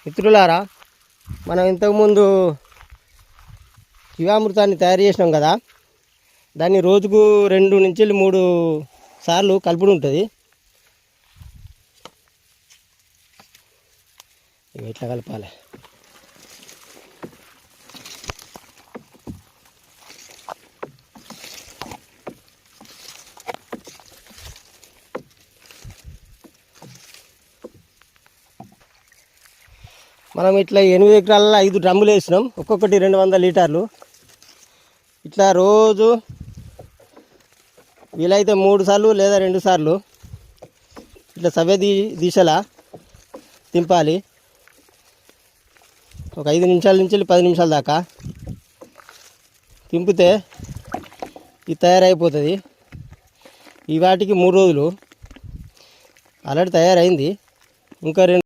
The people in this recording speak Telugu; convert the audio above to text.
మిత్రులారా, మనం ఇంతకుముందు జీవామృతాన్ని తయారు చేసినాం కదా, దాన్ని రోజుకు 2 నుంచి 3 సార్లు కలుపుడు ఉంటుంది. ఇట్లా కలపాలి. మనం ఇట్లా 8 ఎకరాలలో 5 డ్రమ్ములు వేసినాం, ఒక్కొక్కటి 200 లీటర్లు. ఇట్లా రోజు వీలైతే 3 సార్లు లేదా 2 సార్లు ఇట్లా సవ్య దిశలా తింపాలి. ఒక 5 నిమిషాల నుంచి 10 నిమిషాల దాకా తింపితే ఇది తయారైపోతుంది. ఈ వాటికి 3 రోజులు ఆల్రెడీ తయారైంది. ఇంకా 2